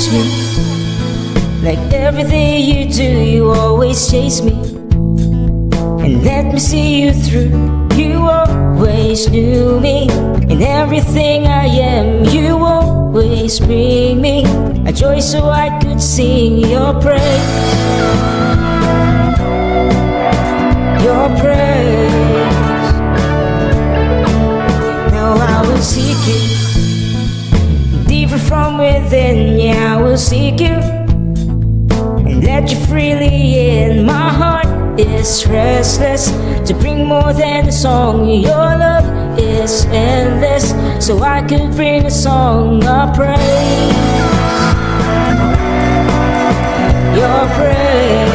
chase me. Like everything you do, you always chase me. And let me see you through. You always knew me. In everything I am, you always bring me a joy so I could sing your praise. Your praise. Now I will seek you deeper from within. Yeah, I will seek you and let you freely in. My heart is restless to bring more than a song. Your love is endless, so I could bring a song of praise. Your praise.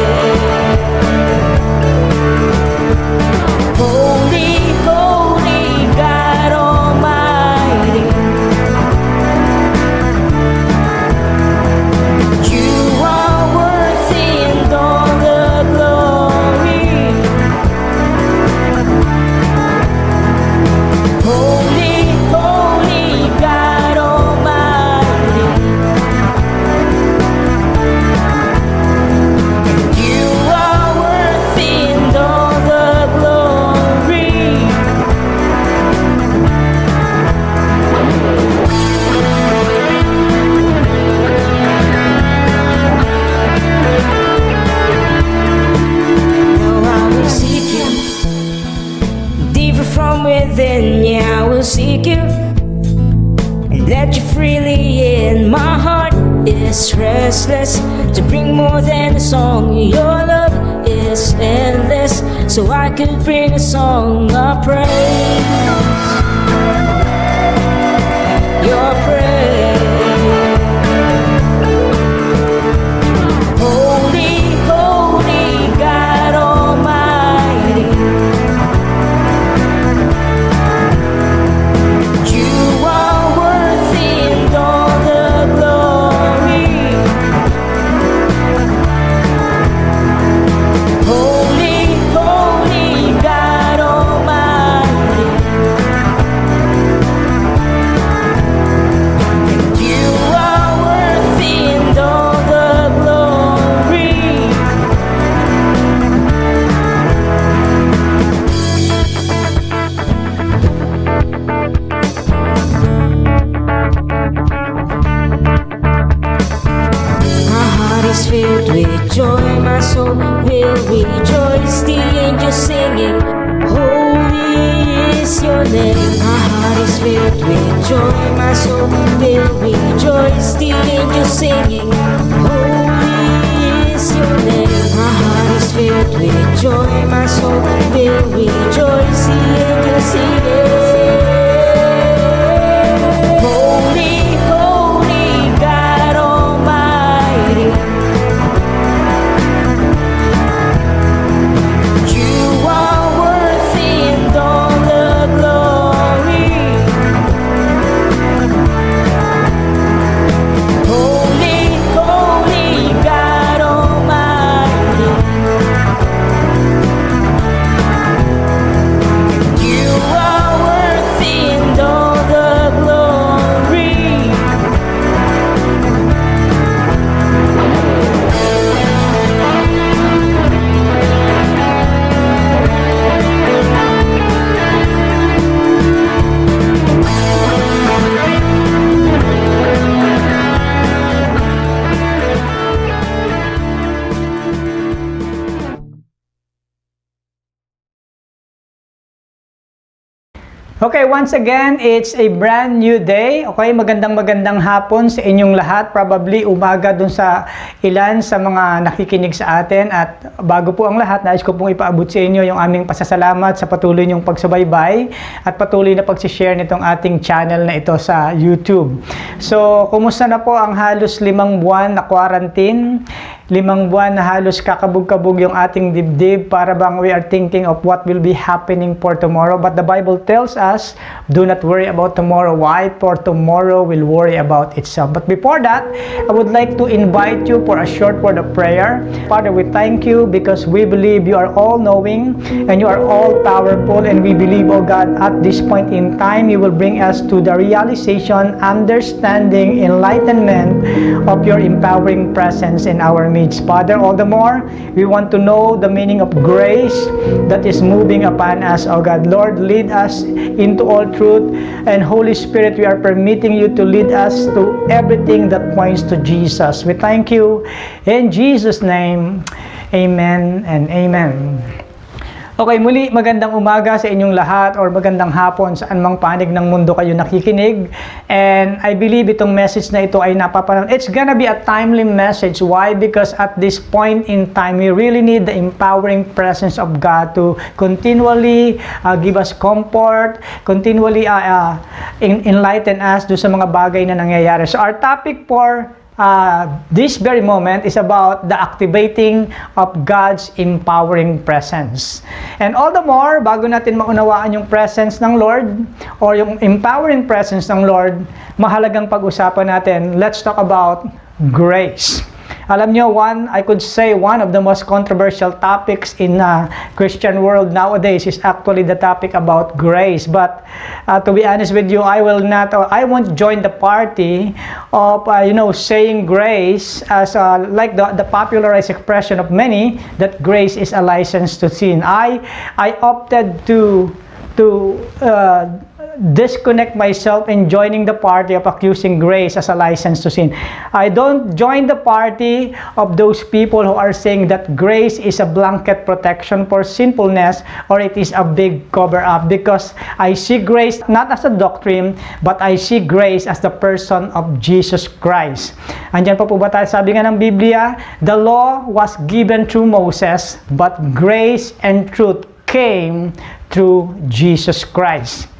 Holy, holy God Almighty, you are worthy and all the glory. Holy, holy God Almighty, you are worthy and all the glory. Now I will seek you deeper from within. Yeah, I will seek you and let you freely in. My heart is restless to bring more than a song. Your love is endless, so I could bring a song of praise. Your praise. Holy, holy God Almighty, you are worthy and all the glory. Holy, holy God Almighty, you are worthy and all the glory. My heart is filled with joy, my soul will rejoice. The angels singing, holy is your name. My heart is filled with joy, my soul will rejoice. The angels singing, holy is your name. My heart is filled with joy, my soul will rejoice. The angels singing, holy, holy God Almighty, you are worthy and all the glory. Holy, holy God Almighty, you are worthy and all the glory. Okay, once again, it's a brand new day. Okay, magandang hapon sa inyong lahat. Probably umaga dun sa ilan sa mga nakikinig sa atin. At bago po ang lahat, nais ko pong ipaabot sa inyo yung aming pasasalamat sa patuloy niyong pagsubaybay at patuloy na pagsishare nitong ating channel na ito sa YouTube. So, kumusta na po ang halos 5 buwan na quarantine? 5 buwan na halos kakabog-kabog yung ating dibdib, para bang we are thinking of what will be happening for tomorrow. But the Bible tells us, do not worry about tomorrow. Why? For tomorrow will worry about itself. But before that, I would like to invite you for a short word of prayer. Father, we thank you because we believe you are all-knowing and you are all-powerful, and we believe, oh God, at this point in time, you will bring us to the realization, understanding, enlightenment of your empowering presence in our midst. Father, all the more, we want to know the meaning of grace that is moving upon us, oh God. Lord, lead us into all truth, and Holy Spirit, we are permitting you to lead us to everything that points to Jesus. We thank you in Jesus' name. Amen and amen. Okay, muli, magandang umaga sa inyong lahat, or magandang hapon saan mang panig ng mundo kayo nakikinig. And I believe itong message na ito ay it's gonna be a timely message. Why? Because at this point in time, we really need the empowering presence of God to continually give us comfort, continually enlighten us do sa mga bagay na nangyayari. So our topic for this very moment is about the activating of God's empowering presence. And all the more, bago natin maunawaan yung presence ng Lord or yung empowering presence ng Lord, mahalagang pag-usapan natin, let's talk about grace. Alam nyo, I could say one of the most controversial topics in Christian world nowadays is actually the topic about grace. But to be honest with you, I won't join the party of saying grace as like the popularized expression of many, that grace is a license to sin. I opted to disconnect myself in joining the party of accusing grace as a license to sin. I don't join the party of those people who are saying that grace is a blanket protection for sinfulness, or it is a big cover-up, because I see grace not as a doctrine, but I see grace as the person of Jesus Christ. Andyan pa po ba tayo? Sabi nga ng Biblia, the law was given through Moses, but grace and truth came through Jesus Christ.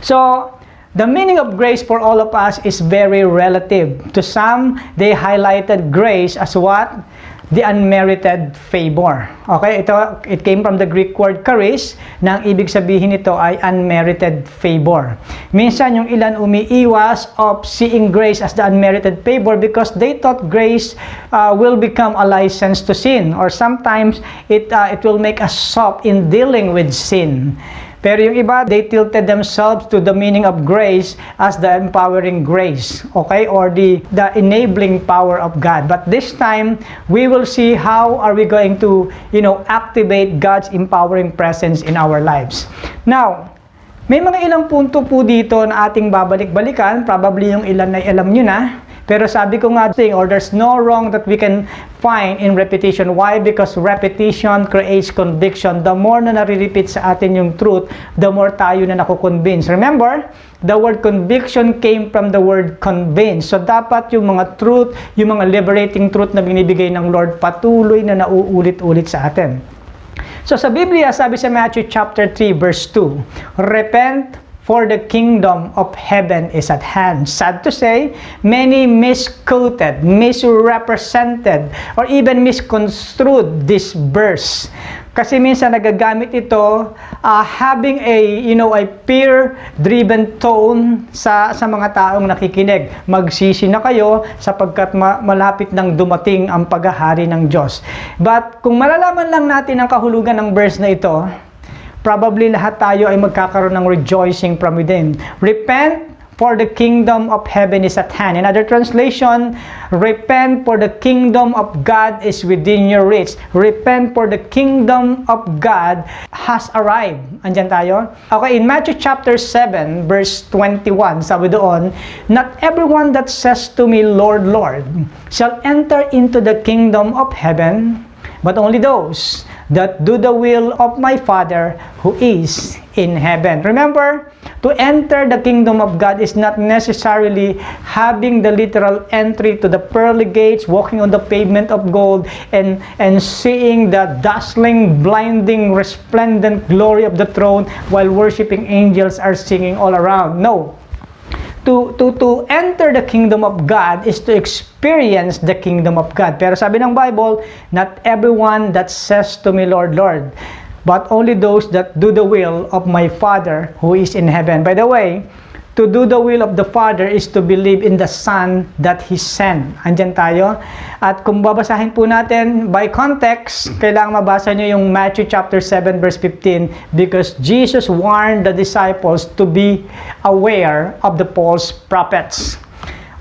So, the meaning of grace for all of us is very relative. To some, they highlighted grace as what? The unmerited favor. Okay, it came from the Greek word charis, na ang ibig sabihin nito ay unmerited favor. Minsan yung ilan umiiwas of seeing grace as the unmerited favor because they thought grace will become a license to sin, or sometimes it will make us soft in dealing with sin. Pero yung iba, they tilted themselves to the meaning of grace as the empowering grace, okay, or the enabling power of God. But this time, we will see how are we going to, activate God's empowering presence in our lives. Now, may mga ilang punto po dito na ating babalik-balikan. Probably yung ilan ay alam nyo na. Pero sabi ko nga, or there's no wrong that we can find in repetition. Why? Because repetition creates conviction. The more na nare-repeat sa atin yung truth, the more tayo na nakukonvince. Remember, the word conviction came from the word convince. So dapat yung mga truth, yung mga liberating truth na binibigay ng Lord, patuloy na nauulit-ulit sa atin. So sa Biblia, sabi sa Matthew chapter 3 verse 2, repent, for the kingdom of heaven is at hand. Sad to say, many misquoted, misrepresented, or even misconstrued this verse. Kasi minsan nagagamit ito having a peer-driven tone sa mga taong nakikinig. Magsisi na kayo sapagkat malapit nang dumating ang paghahari ng Diyos. But kung malalaman lang natin ang kahulugan ng verse na ito, probably lahat tayo ay magkakaroon ng rejoicing from within. Repent, for the kingdom of heaven is at hand. In other translation, repent, for the kingdom of God is within your reach. Repent, for the kingdom of God has arrived. Andyan tayo? Okay, in Matthew chapter 7, verse 21, sabi doon, not everyone that says to me, Lord, Lord, shall enter into the kingdom of heaven, but only those that do the will of my Father who is in heaven. Remember, to enter the kingdom of God is not necessarily having the literal entry to the pearly gates, walking on the pavement of gold, and seeing the dazzling, blinding, resplendent glory of the throne while worshiping angels are singing all around. No. To enter the kingdom of God is to experience the kingdom of God. Pero sabi ng Bible, not everyone that says to me, Lord, Lord, but only those that do the will of my Father who is in heaven. By the way, to do the will of the Father is to believe in the Son that He sent. Andyan tayo. At kung babasahin po natin by context, kailangan mabasa nyo yung Matthew chapter 7 verse 15 because Jesus warned the disciples to be aware of the false prophets.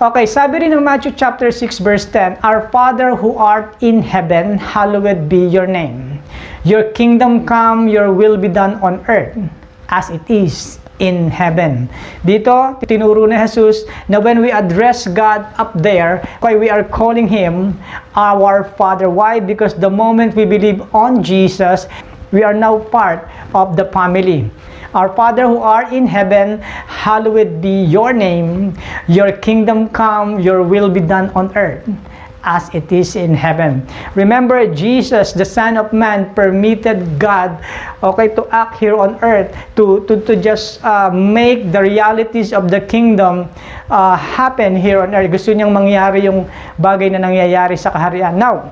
Okay, sabi rin ng Matthew chapter 6 verse 10, Our Father who art in heaven, hallowed be your name. Your kingdom come, your will be done on earth as it is in heaven. Dito, tinuro ni Jesus na when we address God up there, we are calling Him our Father. Why? Because the moment we believe on Jesus, we are now part of the family. Our Father who art in heaven, hallowed be your name. Your kingdom come, your will be done on earth as it is in heaven. Remember, Jesus, the Son of Man, permitted God, to act here on earth, to just make the realities of the kingdom happen here on earth. Gusto niyang mangyari yung bagay na nangyayari sa kaharian. Now,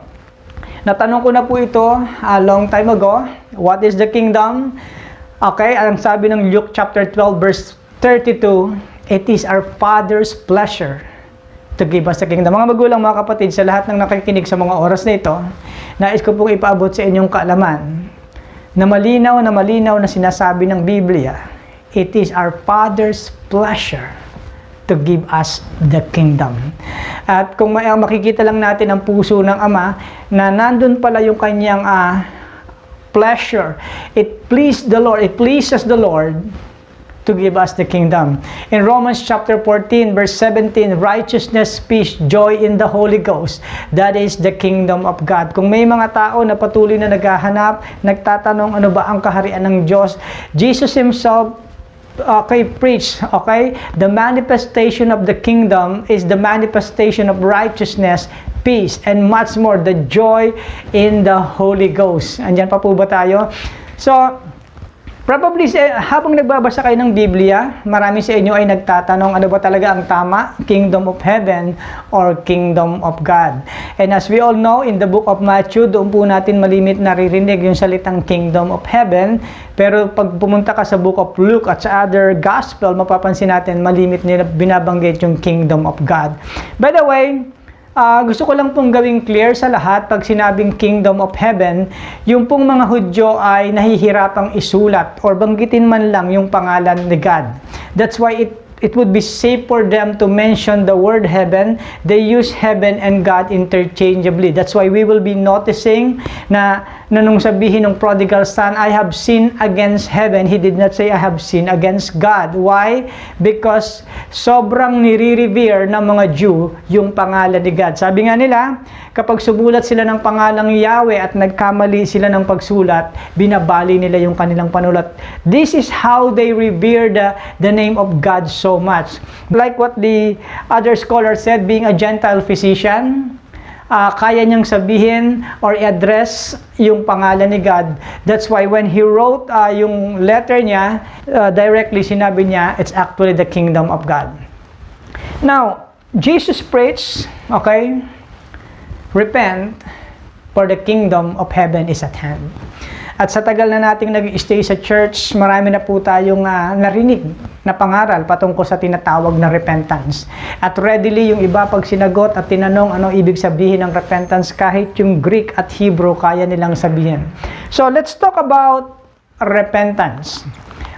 natanong ko na po ito a long time ago. What is the kingdom? Okay, ang sabi ng Luke chapter 12 verse 32, it is our Father's pleasure to give us the kingdom. Mga magulang, mga kapatid, sa lahat ng nakikinig sa mga oras na ito, nais ko pong ipaabot sa inyong kaalaman na malinaw na sinasabi ng Biblia, it is our Father's pleasure to give us the kingdom. At kung makikita lang natin ang puso ng Ama, na nandun pala yung kanyang pleasure. It pleases the Lord to give us the kingdom. In Romans chapter 14 verse 17, righteousness, peace, joy in the Holy Ghost. That is the kingdom of God. Kung may mga tao na patuloy na naghahanap, nagtatanong ano ba ang kaharian ng Diyos, Jesus Himself preach, the manifestation of the kingdom is the manifestation of righteousness, peace, and much more, the joy in the Holy Ghost. Andyan pa po ba tayo? So, probably, habang nagbabasa kayo ng Biblia, marami sa inyo ay nagtatanong, ano ba talaga ang tama? Kingdom of Heaven or Kingdom of God? And as we all know, in the book of Matthew, doon po natin malimit naririnig yung salitang Kingdom of Heaven. Pero pag pumunta ka sa book of Luke at sa other gospel, mapapansin natin malimit nila binabanggit yung Kingdom of God. By the way, gusto ko lang pong gawing clear sa lahat pag sinabing Kingdom of Heaven, yung pong mga Hudyo ay nahihirapang isulat or banggitin man lang yung pangalan ni God. That's why it would be safe for them to mention the word heaven. They use heaven and God interchangeably. That's why we will be noticing na nung sabihin ng prodigal son, I have sinned against heaven, he did not say I have sinned against God. Why? Because sobrang nire-revere ng mga Jew yung pangalan ni God. Sabi nga nila, kapag sumulat sila ng pangalang Yahweh at nagkamali sila ng pagsulat, binabali nila yung kanilang panulat. This is how they revere the name of God so much. Like what the other scholar said, being a Gentile physician, kaya niyang sabihin or i-address yung pangalan ni God. That's why when he wrote yung letter niya, directly sinabi niya, it's actually the kingdom of God. Now, Jesus preached, repent, for the kingdom of heaven is at hand. At sa tagal na nating nag-stay sa church, marami na po tayong narinig na pangaral patungkol sa tinatawag na repentance. At readily yung iba pag sinagot at tinanong anong ibig sabihin ng repentance, kahit yung Greek at Hebrew kaya nilang sabihin. So let's talk about repentance.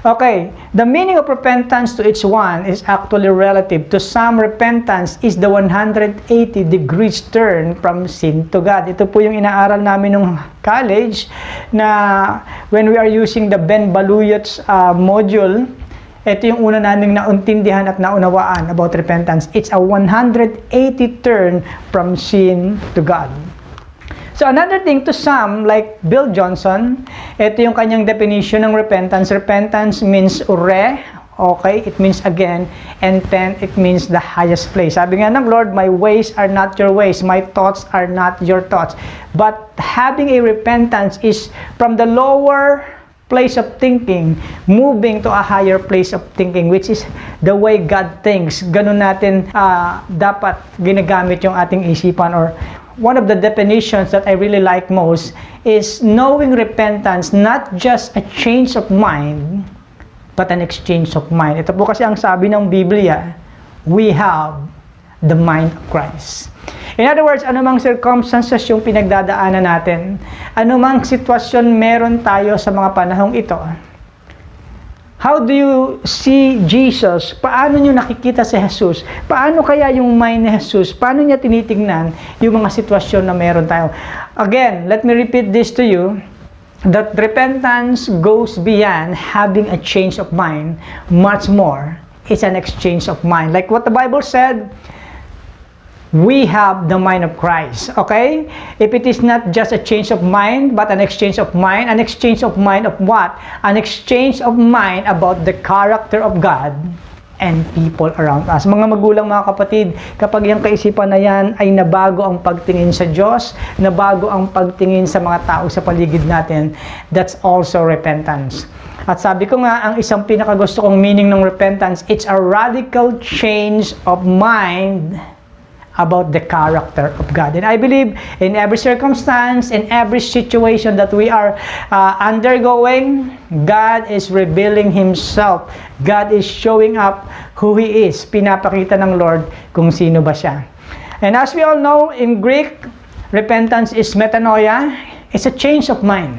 Okay, the meaning of repentance to each one is actually relative. To some, repentance is the 180 degrees turn from sin to God. Ito po yung inaaral namin nung college na when we are using the Ben Baluyot's module, ito yung una naming nauntindihan at naunawaan about repentance. It's a 180 turn from sin to God. So another thing, to some, like Bill Johnson, ito yung kanyang definition ng repentance. Repentance means ure, it means again, and tent, it means the highest place. Sabi nga ng Lord, my ways are not your ways, my thoughts are not your thoughts. But having a repentance is from the lower place of thinking, moving to a higher place of thinking, which is the way God thinks. Ganun natin dapat ginagamit yung ating isipan. Or one of the definitions that I really like most is knowing repentance, not just a change of mind, but an exchange of mind. Ito po kasi ang sabi ng Biblia, we have the mind of Christ. In other words, anumang circumstances yung pinagdadaanan natin, anumang sitwasyon meron tayo sa mga panahong ito, how do you see Jesus? Paano nyo nakikita si Jesus? Paano kaya yung mind ni Jesus? Paano niya tinitingnan yung mga sitwasyon na meron tayo? Again, let me repeat this to you, that repentance goes beyond having a change of mind. Much more, it's an exchange of mind. Like what the Bible said, we have the mind of Christ. Okay? If it is not just a change of mind, but an exchange of mind of what? An exchange of mind about the character of God and people around us. Mga magulang, mga kapatid, kapag yung kaisipan na yan ay nabago ang pagtingin sa Diyos, nabago ang pagtingin sa mga tao sa paligid natin, that's also repentance. At sabi ko nga, ang isang pinakagusto kong meaning ng repentance, it's a radical change of mind about the character of God. And I believe in every circumstance, in every situation that we are undergoing, God is revealing Himself. God is showing up who He is. Pinapakita ng Lord kung sino ba siya. And as we all know, in Greek, repentance is metanoia. It's a change of mind.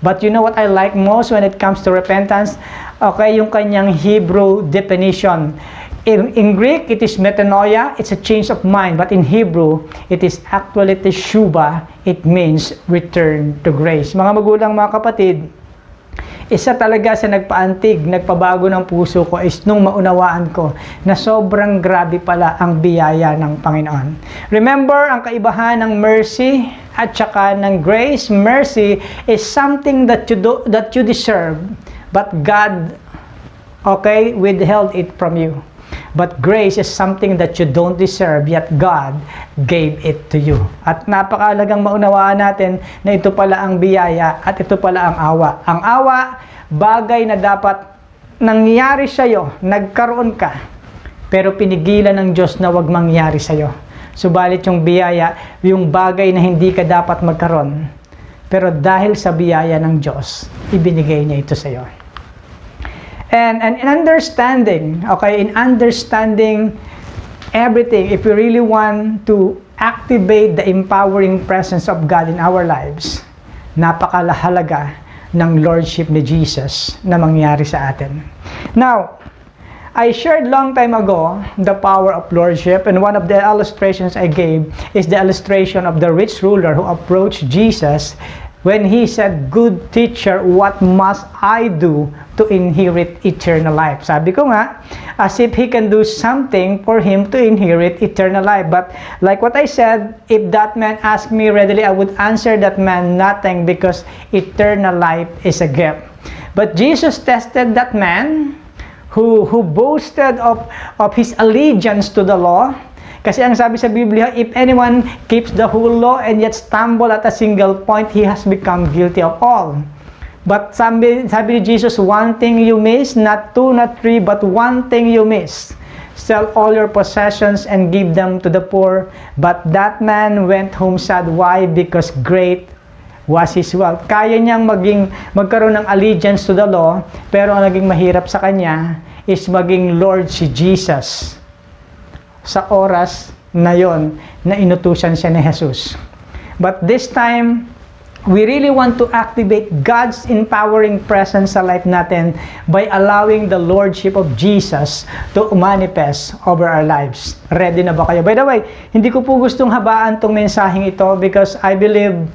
But you know what I like most when it comes to repentance? Okay, yung kanyang Hebrew definition. In Greek, it is metanoia, it's a change of mind. But in Hebrew, it is actually teshuva. It means return to grace. Mga magulang, mga kapatid, isa talaga sa nagpaantig, nagpabago ng puso ko is nung maunawaan ko na sobrang grabe pala ang biyaya ng Panginoon. Remember, ang kaibahan ng mercy at saka ng grace. Mercy is something that you deserve, but God, okay, withheld it from you. But grace is something that you don't deserve, yet God gave it to you. At napakalagang maunawaan natin na ito pala ang biyaya at ito pala ang awa. Ang awa, bagay na dapat nangyari sa'yo, nagkaroon ka, pero pinigilan ng Diyos na wag mangyari sa'yo. Subalit yung biyaya, yung bagay na hindi ka dapat magkaroon, pero dahil sa biyaya ng Diyos, ibinigay niya ito sa'yo. And in understanding, okay, in understanding everything, if we really want to activate the empowering presence of God in our lives, napakalahalaga ng Lordship ni Jesus na mangyari sa atin. Now, I shared long time ago the power of Lordship, and one of the illustrations I gave is the illustration of the rich ruler who approached Jesus when he said, "Good teacher, what must I do to inherit eternal life?" Sabi ko nga, as if he can do something for him to inherit eternal life. But like what I said, if that man asked me readily, I would answer that man nothing, because eternal life is a gift. But Jesus tested that man who boasted of his allegiance to the law. Kasi ang sabi sa Biblia, if anyone keeps the whole law and yet stumble at a single point, he has become guilty of all. But sabi ni Jesus, one thing you miss, not two, not three, but one thing you miss. Sell all your possessions and give them to the poor. But that man went home sad. Why? Because great was his wealth. Kaya niyang magkaroon ng allegiance to the law, pero ang naging mahirap sa kanya is maging Lord si Jesus sa oras na yon na inutusan siya ni Jesus. But this time, we really want to activate God's empowering presence sa life natin by allowing the Lordship of Jesus to manifest over our lives. Ready na ba kayo? By the way, hindi ko po gustong habaan tong mensaheng ito, because I believe,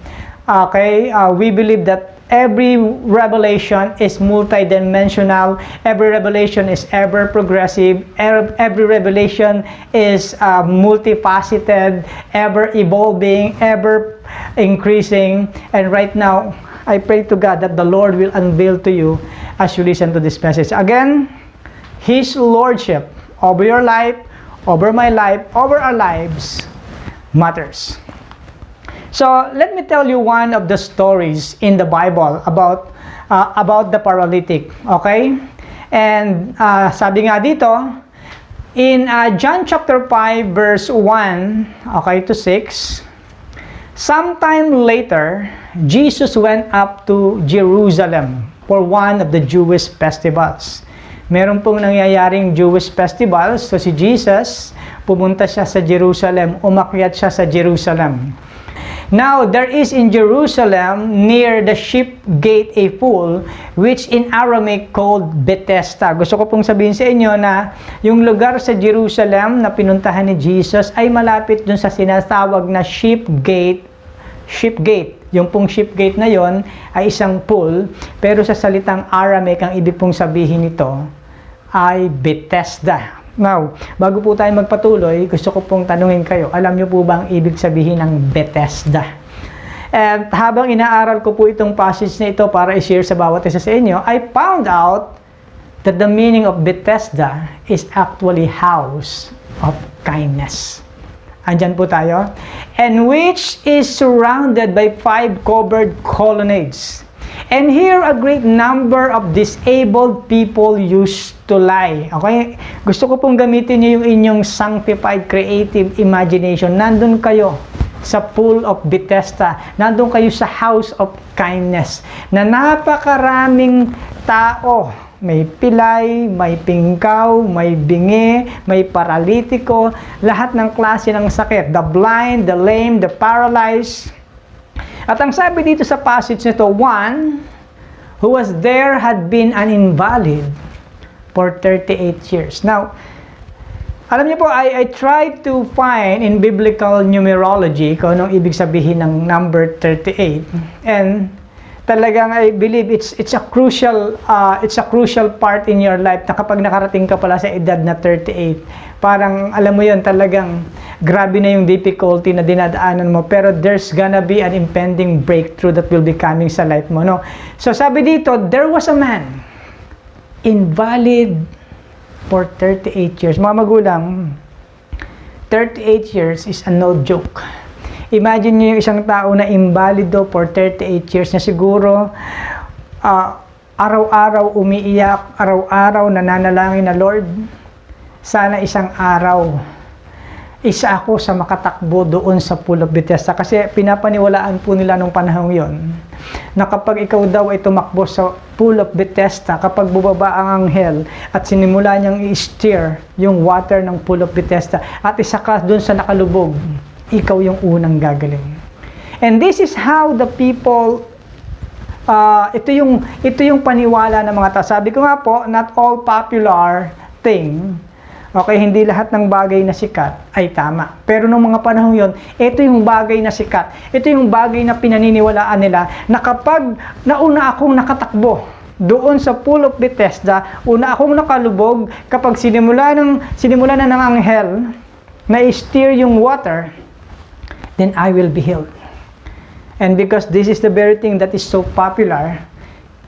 we believe that every revelation is multidimensional. Every revelation is ever progressive. Every revelation is multifaceted, ever evolving, ever increasing. And right now, I pray to God that the Lord will unveil to you as you listen to this message. Again, His Lordship over your life, over my life, over our lives matters. So, let me tell you one of the stories in the Bible about about the paralytic. Okay? And sabi nga dito, in John chapter 5 verse 1, okay, to 6, sometime later, Jesus went up to Jerusalem for one of the Jewish festivals. Meron pong nangyayaring Jewish festivals, so si Jesus, pumunta siya sa Jerusalem, umakyat siya sa Jerusalem. Now, there is in Jerusalem, near the sheep gate, a pool, which in Aramaic called Bethesda. Gusto ko pong sabihin sa inyo na yung lugar sa Jerusalem na pinuntahan ni Jesus ay malapit dun sa sinatawag na sheep gate. Sheep gate. Yung pong sheep gate na yon ay isang pool, pero sa salitang Aramaic, ang ibig pong sabihin nito ay Bethesda. Now, bago po tayo magpatuloy, gusto ko pong tanungin kayo, alam niyo po ba ang ibig sabihin ng Bethesda? At habang inaaral ko po itong passage na ito para i-share sa bawat isa sa inyo, I found out that the meaning of Bethesda is actually house of kindness. Andyan po tayo. And which is surrounded by 5 covered colonnades. And here a great number of disabled people used to lie. Okay? Gusto ko pong gamitin niyo yung inyong sanctified creative imagination. Nandun kayo sa pool of Bethesda. Nandun kayo sa house of kindness. Na napakaraming tao. May pilay, may pingkaw, may bingi, may paralitiko, lahat ng klase ng sakit. The blind, the lame, the paralyzed. At ang sabi dito sa passage nito, one who was there had been an invalid for 38 years. Now, alam niyo po, I tried to find in biblical numerology kung anong ibig sabihin ng number 38. And talagang I believe it's a crucial part in your life na kapag nakarating ka pala sa edad na 38, parang alam mo yon, talagang grabe na yung difficulty na dinadaanan mo, pero there's gonna be an impending breakthrough that will be coming sa life mo, no? So sabi dito, there was a man invalid for 38 years. Mga magulang, 38 years is a no joke. Imagine niyo yung isang tao na invalido for 38 years na siguro araw-araw umiiyak, araw-araw nananalangin na, Lord, sana isang araw isa ako sa makatakbo doon sa pool of Bethesda. Kasi pinapaniwalaan po nila nung panahon yon na kapag ikaw daw ay tumakbo sa pool of Bethesda, kapag bubaba ang anghel at sinimula niyang i-steer yung water ng pool of Bethesda at isa ka doon sa nakalubog, ikaw yung unang gagaling. And this is how the people, ito yung paniwala ng mga tao. Sabi ko nga po, not all popular thing, okay, hindi lahat ng bagay na sikat ay tama. Pero nung mga panahon yon, ito yung bagay na sikat. Ito yung bagay na pinaniniwalaan nila na kapag nauna akong nakatakbo doon sa pool of Bethesda, una akong nakalubog, kapag sinimula na ng anghel na i-steer yung water, then I will be healed. And because this is the very thing that is so popular,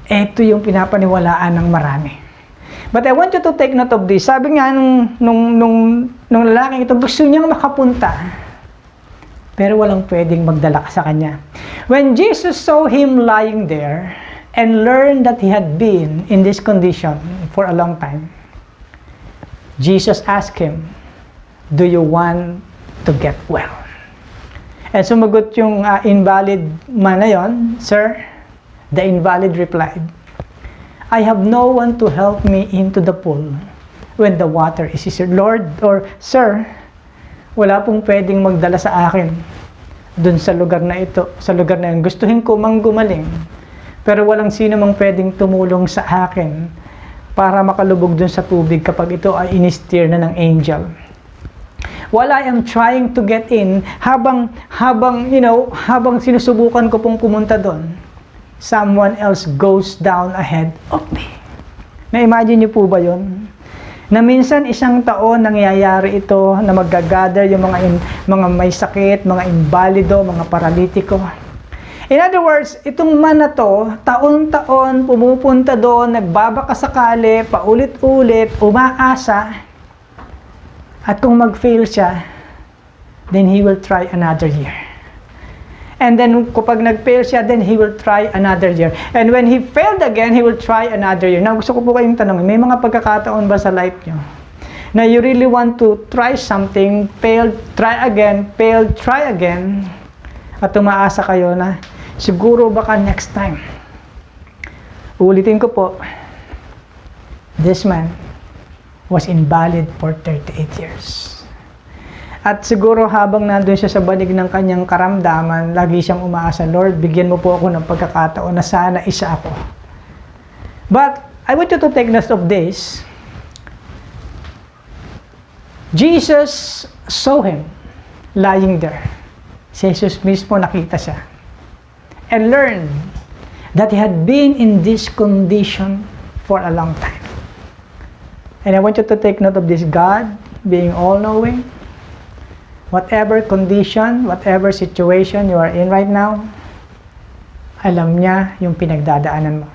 ito yung pinapaniwalaan ng marami. But I want you to take note of this. Sabi nga nung lalaking ito, gusto niyang makapunta, pero walang pwedeng magdala sa kanya. When Jesus saw him lying there and learned that he had been in this condition for a long time, Jesus asked him, "Do you want to get well?" And sumagot yung invalid man na yon, "Sir," the invalid replied, "I have no one to help me into the pool when the water is seared." Lord, or Sir, wala pong pwedeng magdala sa akin dun sa lugar na ito, sa lugar na yun. Gustuhin ko mang gumaling, pero walang sino mang pwedeng tumulong sa akin para makalubog dun sa tubig kapag ito ay in-steer na ng angel. While I am trying to get in, habang sinusubukan ko pong pumunta doon, someone else goes down ahead of me. Na-imagine niyo po ba yun? Na minsan isang taon nangyayari ito na mag-gather yung mga may sakit, mga invalido, mga paralitiko. In other words, itong man na to, taon-taon pumupunta doon, nagbabakasakali, paulit-ulit, umaasa. At kung mag-fail siya, then he will try another year. And then kapag nag-fail siya, then he will try another year. And when he failed again, he will try another year. Now, gusto ko po kayong tanongin, may mga pagkakataon ba sa life nyo na you really want to try something, failed, try again, failed, try again, at umaasa kayo na siguro baka next time. Ulitin ko po, this man was invalid for 38 years. At siguro habang nandun siya sa banig ng kanyang karamdaman, lagi siyang umaasa, Lord, bigyan mo po ako ng pagkakataon na sana isa ako. But I want you to take note of this. Jesus saw him lying there. Si Jesus mismo nakita siya. And learned that he had been in this condition for a long time. And I want you to take note of this. God, being all-knowing, whatever condition, whatever situation you are in right now, alam niya yung pinagdadaanan mo.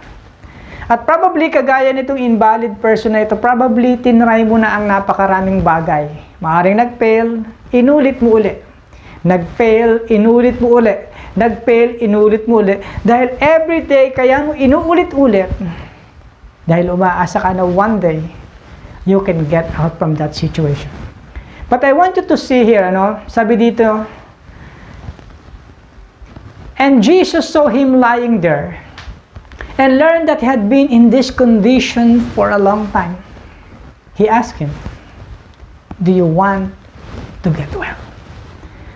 At probably, kagaya nitong invalid person na ito, probably tinry mo na ang napakaraming bagay. Maaring nag-fail, inulit mo uli. Nag-fail, inulit mo uli. Nag-fail, inulit mo uli. Dahil everyday, kaya mo inuulit-ulit. Dahil umaasa ka na one day, you can get out from that situation. But I want you to see here, sabi dito, and Jesus saw him lying there and learned that he had been in this condition for a long time. He asked him, do you want to get well?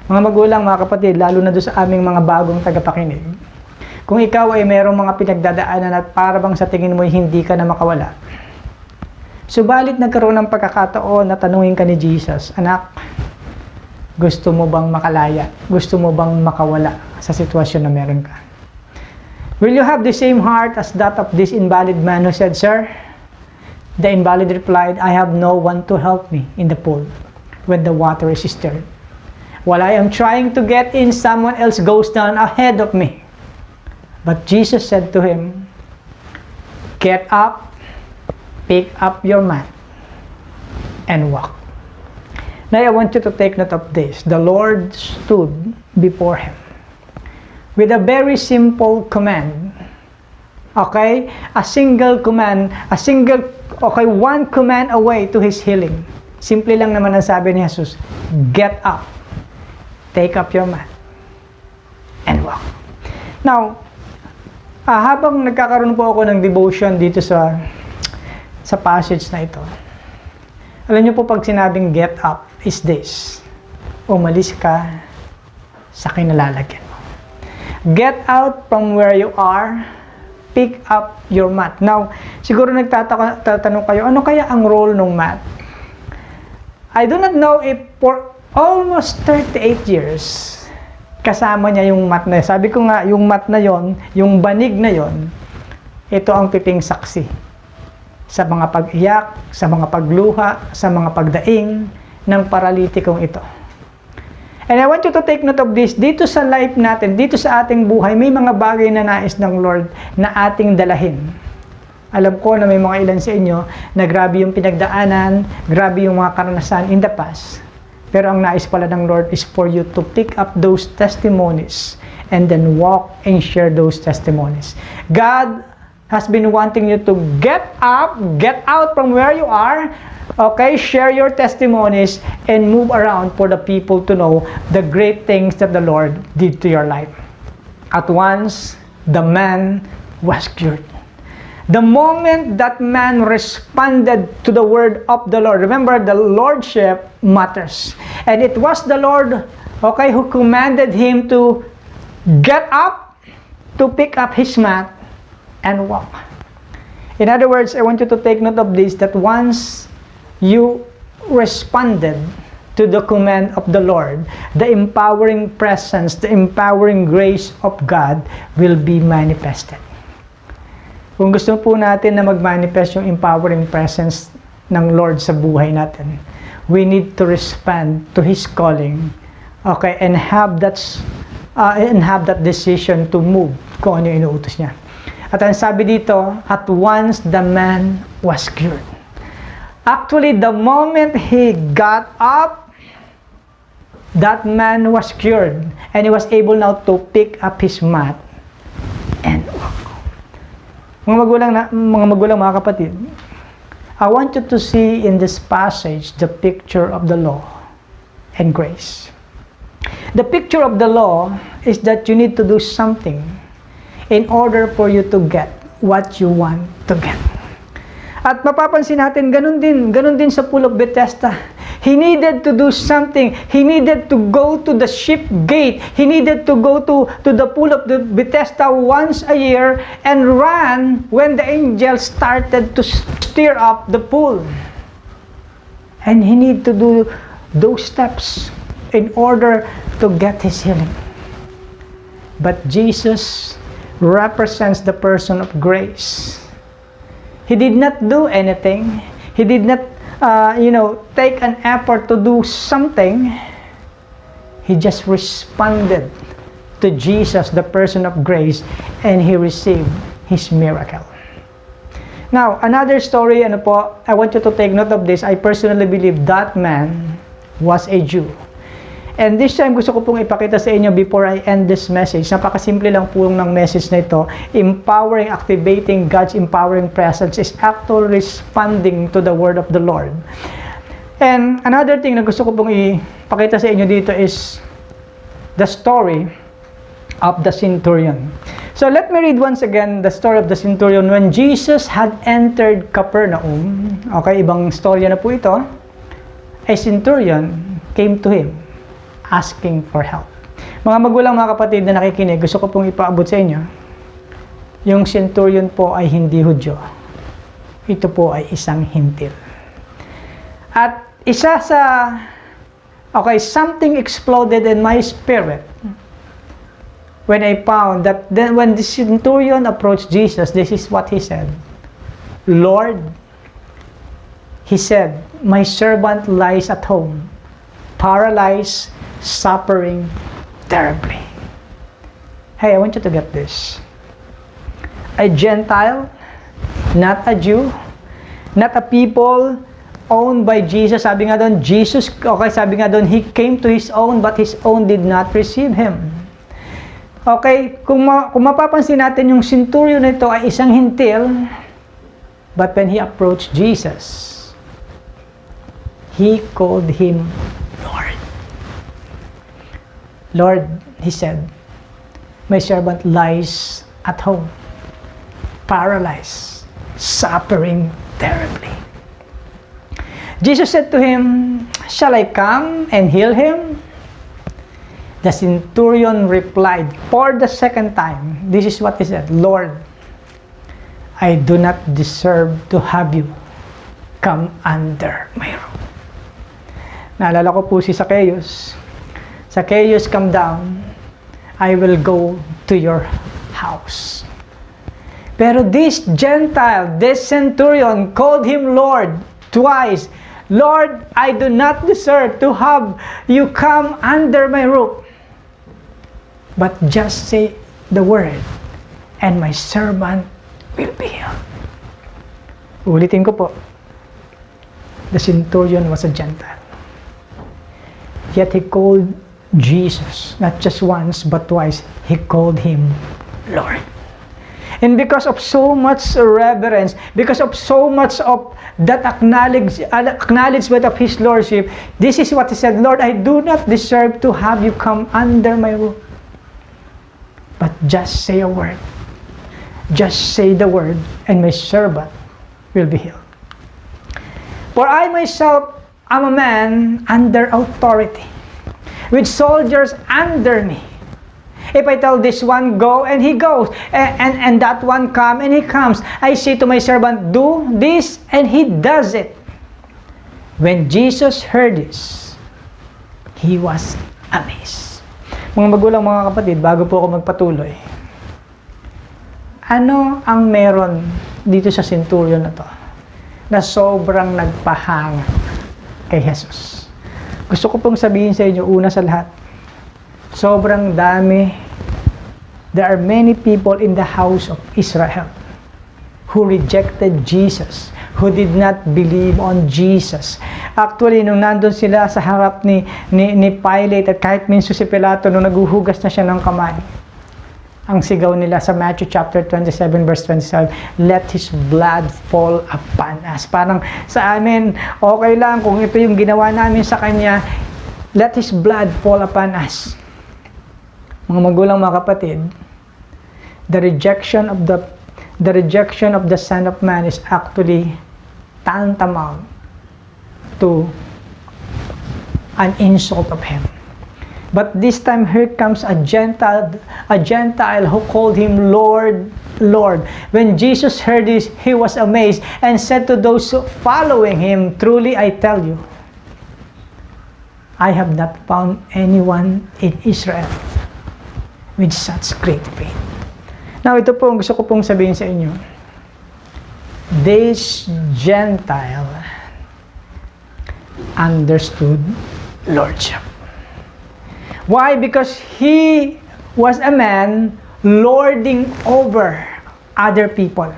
Mga magulang, mga kapatid, lalo na doon sa aming mga bagong tagapakinig, kung ikaw ay mayroong mga pinagdadaanan at para bang sa tingin mo hindi ka na makawala, subalit nagkaroon ng pagkakataon na tanungin ka ni Jesus, anak, gusto mo bang makalaya? Gusto mo bang makawala sa sitwasyon na meron ka? Will you have the same heart as that of this invalid man who said, Sir? The invalid replied, I have no one to help me in the pool when the water is stirred. While I am trying to get in, someone else goes down ahead of me. But Jesus said to him, get up, pick up your mat, and walk. Now I want you to take note of this. The Lord stood before him with a very simple command. Okay? A single command, one command away to his healing. Simple lang naman ang sabi ni Jesus, get up, take up your mat, and walk. Now, habang nagkakaroon po ako ng devotion dito sa passage na ito, alam niyo po pag sinabing get up is this, umalis ka sa kinalalagyan mo. Get out from where you are, pick up your mat. Now, siguro nagtatanong kayo, ano kaya ang role ng mat? I do not know if for almost 38 years, kasama niya yung mat na yun. Sabi ko nga, yung mat na yon, yung banig na yon, ito ang piping saksi sa mga pag-iyak, sa mga pagluha, sa mga pagdaing ng paralitikong ito. And I want you to take note of this. Dito sa life natin, dito sa ating buhay, may mga bagay na nais ng Lord na ating dalahin. Alam ko na may mga ilan sa inyo na grabe yung pinagdaanan, grabe yung mga karanasan in the past. Pero ang nais pala ng Lord is for you to pick up those testimonies and then walk and share those testimonies. God has been wanting you to get up, get out from where you are, okay, share your testimonies, and move around for the people to know the great things that the Lord did to your life. At once, the man was cured. The moment that man responded to the word of the Lord, remember, the lordship matters. And it was the Lord, okay, who commanded him to get up, to pick up his mat, and walk. In other words, I want you to take note of this, that once you responded to the command of the Lord, the empowering presence, the empowering grace of God will be manifested. Kung gusto po natin na mag-manifest yung empowering presence ng Lord sa buhay natin, we need to respond to His calling, okay, and have that decision to move kung ano yung inuutos niya. At ang sabi dito, at once the man was cured. Actually, the moment he got up, that man was cured, and he was able now to pick up his mat and walk. Mga magulang, mga kapatid, I want you to see in this passage the picture of the law and grace. The picture of the law is that you need to do something in order for you to get what you want to get. At mapapansin natin, ganun din sa Pool of Bethesda. He needed to do something. He needed to go to the ship gate. He needed to go to the Pool of the Bethesda once a year and run when the angels started to stir up the pool. And he needed to do those steps in order to get his healing. But Jesus represents the person of grace. He did not do anything. He did not, take an effort to do something. He just responded to Jesus, the person of grace, and he received his miracle. Now, another story, I want you to take note of this. I personally believe that man was a Jew. And this time, gusto ko pong ipakita sa inyo before I end this message. Napakasimple lang po ng message na ito. Empowering, activating God's empowering presence is actually responding to the word of the Lord. And another thing na gusto ko pong ipakita sa inyo dito is the story of the centurion. So let me read once again the story of the centurion. When Jesus had entered Capernaum, okay, ibang storya na po ito, a centurion came to him asking for help. Mga magulang, mga kapatid na nakikinig, gusto ko pong ipaabot sa inyo, yung centurion po ay hindi Hudyo. Ito po ay isang hintil. At something exploded in my spirit when I found that then when the centurion approached Jesus, this is what he said. Lord, he said, my servant lies at home, paralyzed, suffering terribly. Hey, I want you to get this. A Gentile, not a Jew, not a people owned by Jesus. Sabi nga doon, he came to his own, but his own did not receive him. Okay, kung mapapansin natin, yung centurion na ito ay isang hintil, but when he approached Jesus, he called him Lord. Lord, he said, my servant lies at home, paralyzed, suffering terribly. Jesus said to him, shall I come and heal him? The centurion replied for the second time, this is what he said, Lord, I do not deserve to have you come under my roof. Naalala ko po si Zacchaeus. Zacchaeus, come down. I will go to your house. Pero this Gentile, this centurion called him Lord twice. Lord, I do not deserve to have you come under my roof. But just say the word, and my servant will be healed. Ulitin ko po. The centurion was a Gentile. Yet he called Jesus, not just once, but twice, he called him Lord. And because of so much reverence, because of so much of that acknowledgement of his lordship, this is what he said, Lord, I do not deserve to have you come under my roof. But just say a word. Just say the word, and my servant will be healed. For I myself am a man under authority, with soldiers under me. If I tell this one, go, and he goes, and that one come, and he comes, I say to my servant, do this, and he does it. When Jesus heard this, he was amazed. Mga magulang, mga kapatid, bago po ako magpatuloy, ano ang meron dito sa centurion na to na sobrang nagpahanga kay Jesus? Gusto ko pong sabihin sa inyo, una sa lahat, sobrang dami. There are many people in the house of Israel who rejected Jesus, who did not believe on Jesus. Actually, nung nandun sila sa harap ni Pilate at kahit minsan si Pilato, nung naguhugas na siya ng kamay, ang sigaw nila sa Matthew chapter 27 verse 27, let His blood fall upon us. Parang sa amin, okay lang kung ito yung ginawa namin sa Kanya, let His blood fall upon us. Mga magulang, mga kapatid, the rejection of the Son of Man is actually tantamount to an insult of Him. But this time, here comes a Gentile who called Him Lord, Lord. When Jesus heard this, He was amazed and said to those following Him, truly I tell you, I have not found anyone in Israel with such great faith. Now, ito po ang gusto ko pong sabihin sa inyo. This Gentile understood Lordship. Why? Because he was a man lording over other people.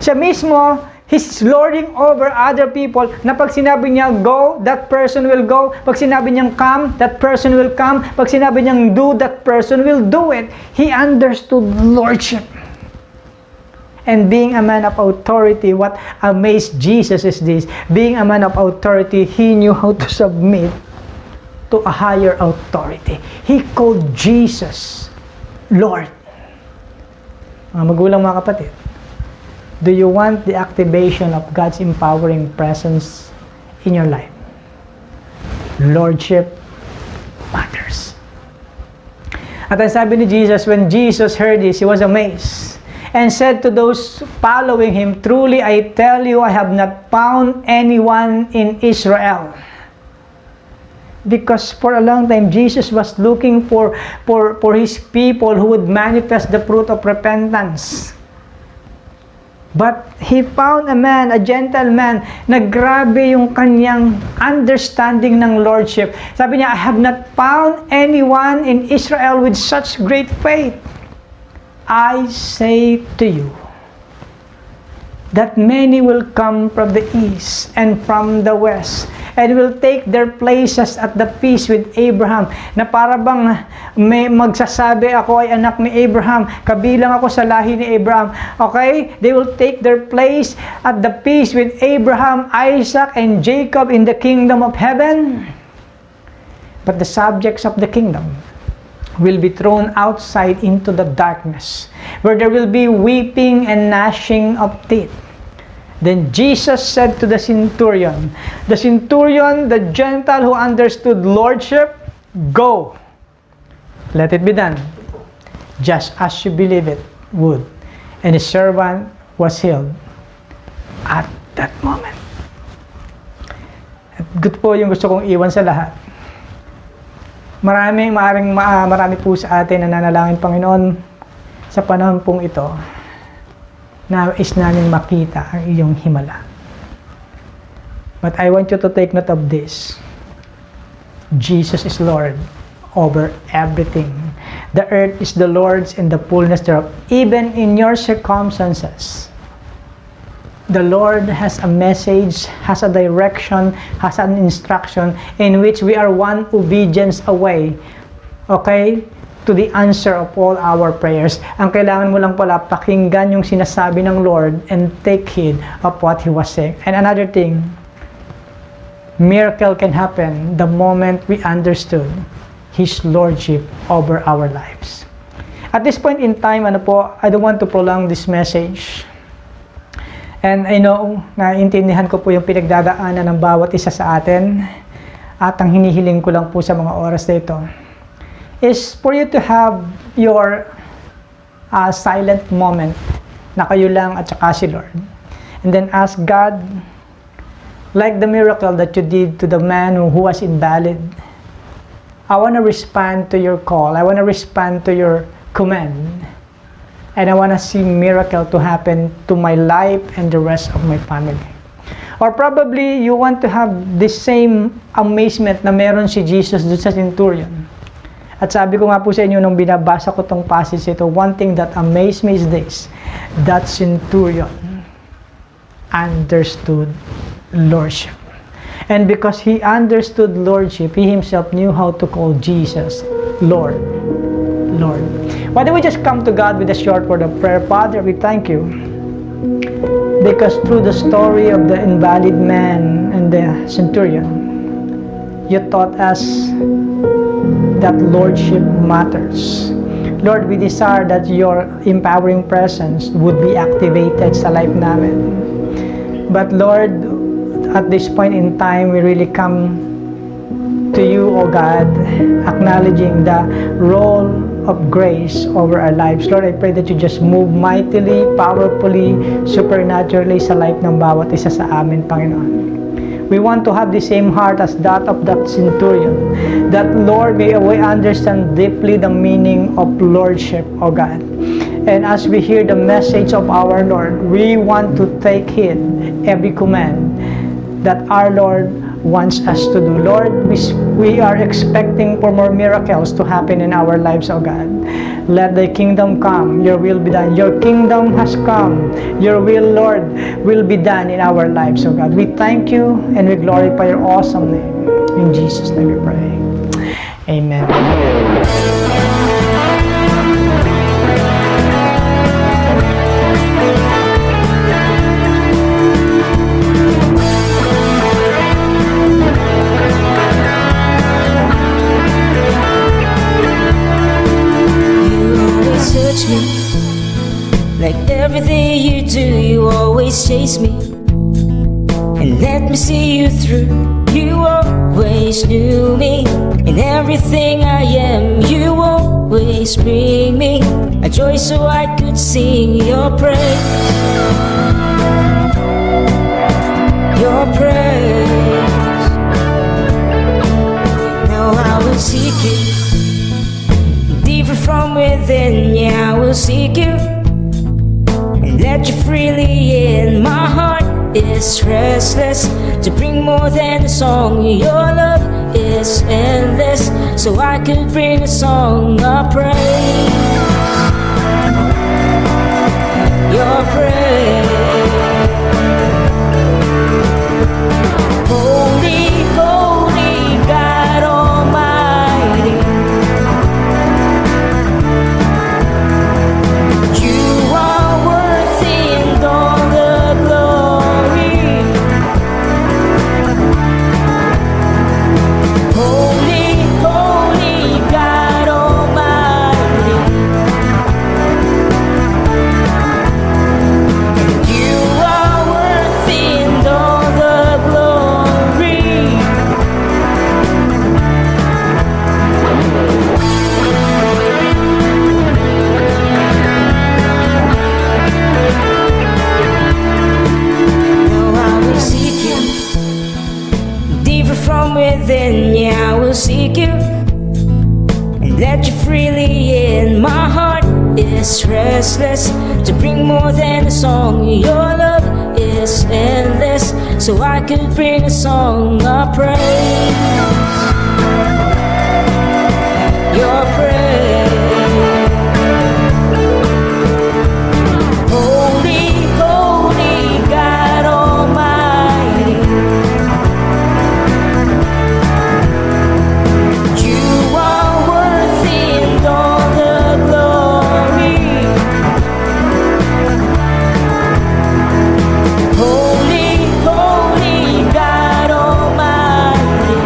Siya mismo, he's lording over other people na pag sinabi niya go, that person will go. Pag sinabi niyang come, that person will come. Pag sinabi niyang do, that person will do it. He understood Lordship. And being a man of authority, what amazed Jesus is this. Being a man of authority, he knew how to submit to a higher authority. He called Jesus Lord. Mga magulang, mga kapatid, do you want the activation of God's empowering presence in your life? Lordship matters. At ang sabi ni Jesus, when Jesus heard this, He was amazed and said to those following Him, truly I tell you, I have not found anyone in Israel. Because for a long time, Jesus was looking for His people who would manifest the fruit of repentance. But He found a man, a gentleman, na grabe yung kanyang understanding ng Lordship. Sabi niya, I have not found anyone in Israel with such great faith. I say to you, that many will come from the east and from the west and will take their places at the feast with Abraham. Na para bang may magsasabi, ako ay anak ni Abraham, kabilang ako sa lahi ni Abraham. Okay? They will take their place at the feast with Abraham, Isaac, and Jacob in the kingdom of heaven. But the subjects of the kingdom will be thrown outside into the darkness, where there will be weeping and gnashing of teeth. Then Jesus said to the centurion, the Gentile who understood Lordship, go, let it be done, just as you believe it would. And his servant was healed at that moment. At good po yung gusto kong iwan sa lahat. Marami po sa atin na nanalangin, Panginoon, sa panahon pong ito, nais namin makita ang iyong himala. But I want you to take note of this. Jesus is Lord over everything. The earth is the Lord's and the fullness thereof. Even in your circumstances, the Lord has a message, has a direction, has an instruction in which we are one obedience away, okay, to the answer of all our prayers. Ang kailangan mo lang pala, pakinggan yung sinasabi ng Lord and take heed of what He was saying. And another thing, miracle can happen the moment we understood His Lordship over our lives. At this point in time, I don't want to prolong this message. And I know, naintindihan ko po yung pinagdadaanan ng bawat isa sa atin. At ang hinihiling ko lang po sa mga oras na ito is for you to have your silent moment na kayo lang at saka si Lord. And then ask God, like the miracle that you did to the man who was invalid, I want to respond to your call. I want to respond to your command. And I want to see miracle to happen to my life and the rest of my family. Or probably you want to have the same amazement na meron si Jesus doon sa centurion. At sabi ko nga po sa inyo nung binabasa ko tong passage ito, one thing that amazed me is this, that centurion understood lordship. And because he understood lordship, he himself knew how to call Jesus Lord. Lord. Why don't we just come to God with a short word of prayer? Father, we thank you. Because through the story of the invalid man and the centurion, you taught us that lordship matters. Lord, we desire that your empowering presence would be activated sa life namin. But Lord, at this point in time, we really come to you, O God, acknowledging the role of grace over our lives. Lord, I pray that you just move mightily, powerfully, supernaturally sa life ng bawat isa sa amin, Panginoon. We want to have the same heart as that of that centurion. That, Lord, may we understand deeply the meaning of lordship, O God. And as we hear the message of our Lord, we want to take heed every command that our Lord wants us to do. Lord, we are expecting for more miracles to happen in our lives, O God. Let thy kingdom come, your will be done. Your kingdom has come. Your will, Lord, will be done in our lives, O God. We thank you and we glorify your awesome name. In Jesus' name we pray. Amen. Like everything you do, you always chase me and let me see you through. You always knew me in everything I am. You always bring me a joy so I could sing your praise. Your praise. Now I will seek you deeper from within. Yeah, I will seek you and let you freely in. My heart is restless to bring more than a song. Your love is endless, so I could bring a song of praise. Your praise. Holy, holy God Almighty, you are worthy and all the glory. Holy, holy God Almighty, you are worthy and all the glory. Now I will seek you deeper from within. Yeah, I will seek you and let you freely in. My heart is restless to bring more than a song. Your love is endless, so I could bring a song of praise. Your praise. Holy, holy God Almighty, you are worthy and all the glory. Holy, holy God Almighty,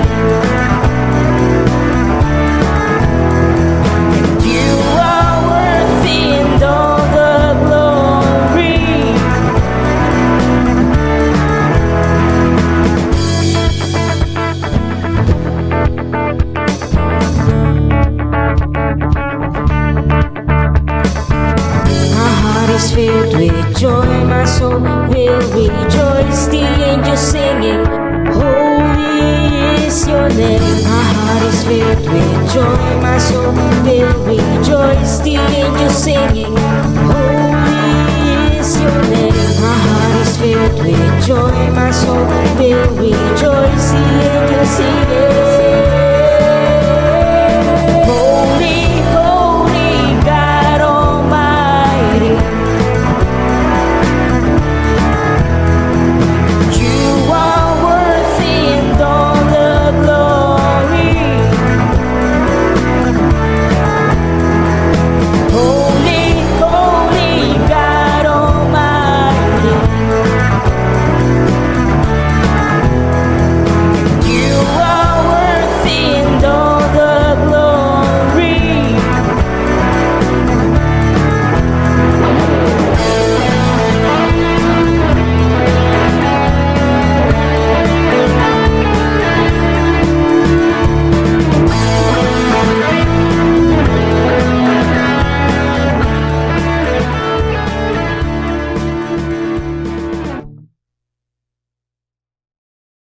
you are worthy and all the glory. My heart is filled with joy, my soul will rejoice. The angels singing, holy is your name. My heart is filled with joy, my soul will rejoice. The angels singing, holy is your name. My heart is filled with joy, my soul will rejoice. The angels singing,